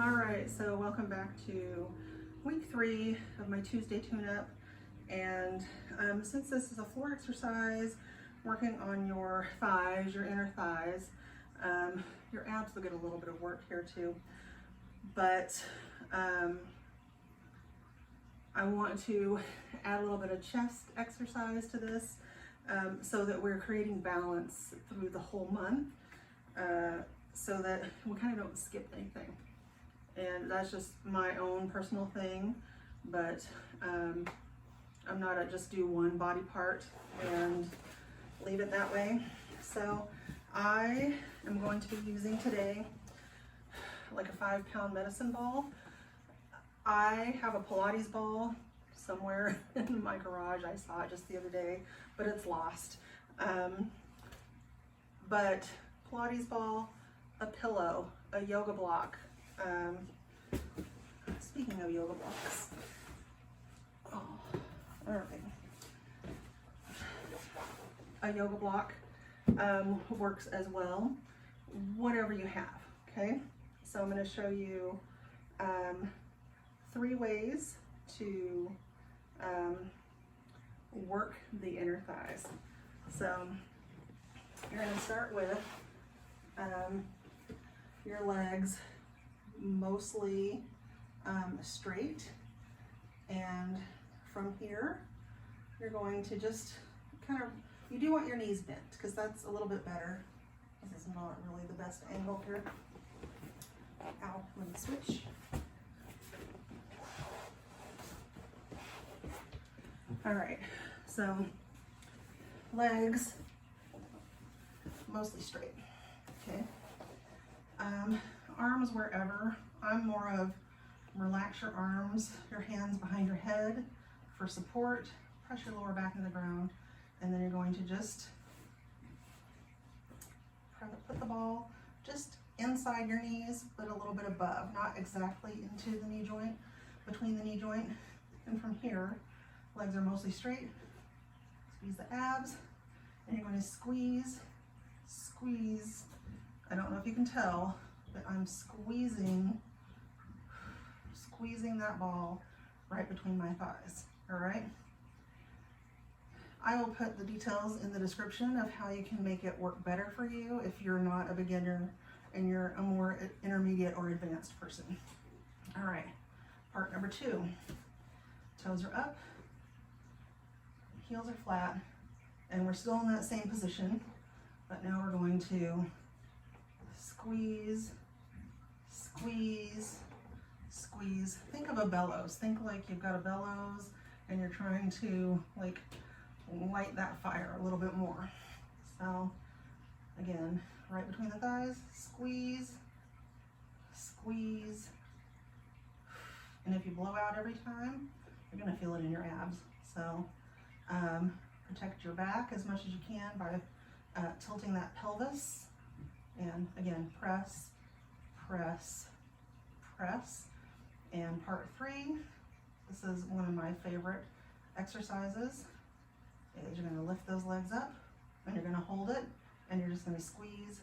All right, so welcome back to week 3 of my Tuesday tune-up. And since this is a floor exercise, working on your thighs, your inner thighs, your abs will get a little bit of work here too. But I want to add a little bit of chest exercise to this so that we're creating balance through the whole month so that we kind of don't skip anything. And that's just my own personal thing, but I'm not a just do one body part and leave it that way. So I am going to be using today like a 5-pound medicine ball. I have a Pilates ball somewhere in my garage. I saw it just the other day, but it's lost. But Pilates ball, a pillow, a yoga block. Speaking of yoga blocks, all right, a yoga block works as well, whatever you have, okay? So I'm going to show you 3 ways to work the inner thighs. So you're going to start with your legs mostly straight, and from here you're going to just kind of, you do want your knees bent because that's a little bit better. This is not really the best angle here. Ow, let me switch. All right, so legs mostly straight, okay? Arms wherever. I'm more of relax your arms, your hands behind your head for support, press your lower back into the ground, and then you're going to just put the ball just inside your knees, but a little bit above, not exactly into the knee joint, between the knee joint. And from here, legs are mostly straight. Squeeze the abs, and you're going to squeeze. I don't know if you can tell, but I'm squeezing that ball right between my thighs, all right? I will put the details in the description of how you can make it work better for you if you're not a beginner and you're a more intermediate or advanced person. All right, part number 2. Toes are up, heels are flat, and we're still in that same position, but now we're going to squeeze. Think of a bellows. Think like you've got a bellows and you're trying to like light that fire a little bit more. So again, right between the thighs, squeeze. And if you blow out every time, you're gonna feel it in your abs. So protect your back as much as you can by tilting that pelvis. And again, press. And part 3, this is one of my favorite exercises, is you're going to lift those legs up and you're going to hold it and you're just going to squeeze.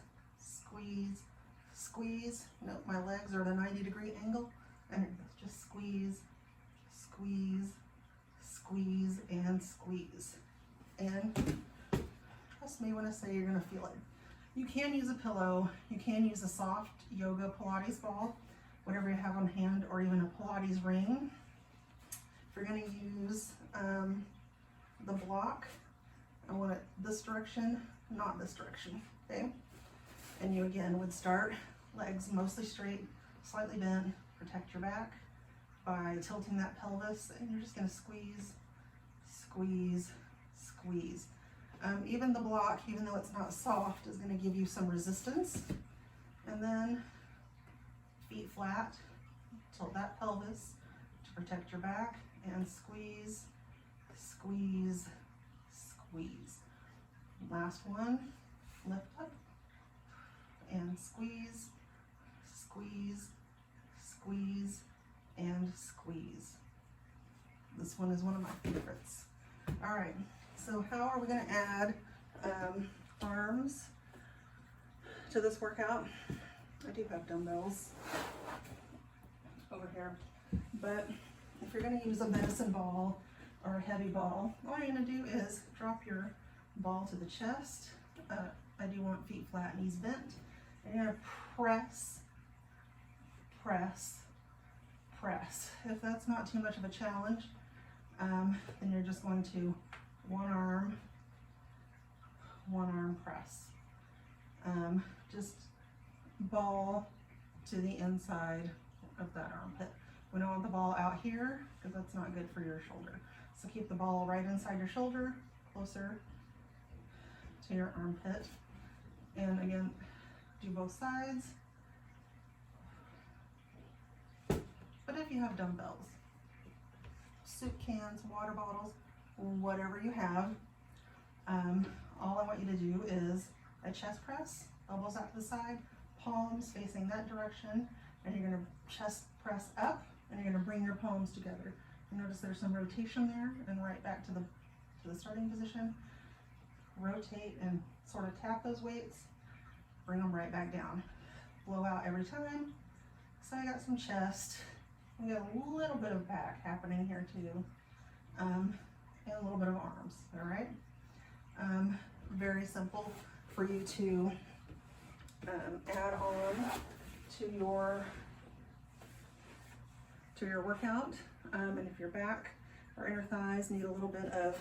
Note my legs are at a 90-degree angle, and just squeeze. And trust me when I say you're going to feel it. You can use a pillow, you can use a soft yoga Pilates ball, whatever you have on hand, or even a Pilates ring. If you're going to use the block, I want it this direction, not this direction, okay? And you again would start legs mostly straight, slightly bent, protect your back by tilting that pelvis, and you're just going to squeeze. Even the block, even though it's not soft, is going to give you some resistance. And then feet flat, tilt that pelvis to protect your back, and squeeze. Last one, lift up and squeeze, and squeeze. This one is one of my favorites. All right, so how are we going to add arms to this workout? I do have dumbbells. here. But if you're going to use a medicine ball or a heavy ball, all you're going to do is drop your ball to the chest. I do want feet flat, knees bent. And you're going to press, press, press. If that's not too much of a challenge, then you're just going to one arm press. Just ball to the inside of that armpit. We don't want the ball out here because that's not good for your shoulder. So keep the ball right inside your shoulder, closer to your armpit. And again, do both sides. But if you have dumbbells, soup cans, water bottles, whatever you have, all I want you to do is a chest press, elbows out to the side, palms facing that direction, and you're going to chest press up, and you're going to bring your palms together. You notice there's some rotation there, and right back to the starting position. Rotate and sort of tap those weights, bring them right back down. Blow out every time. So I got some chest. We got a little bit of back happening here too, and a little bit of arms. All right. Very simple for you to add on to your workout. And if your back or inner thighs need a little bit of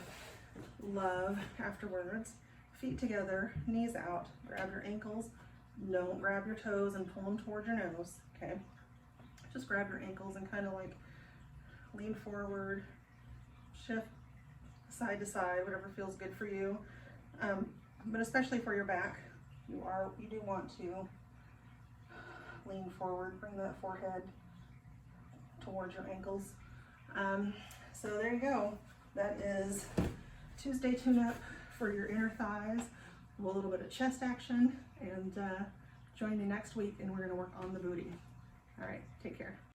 love afterwards, feet together, knees out, grab your ankles. Don't grab your toes and pull them towards your nose, okay? Just grab your ankles and kind of like lean forward, shift side to side, whatever feels good for you. But especially for your back, you do want to lean forward, bring that forehead towards your ankles. So there you go. That is Tuesday tune-up for your inner thighs, a little bit of chest action, and join me next week and we're going to work on the booty. All right, take care.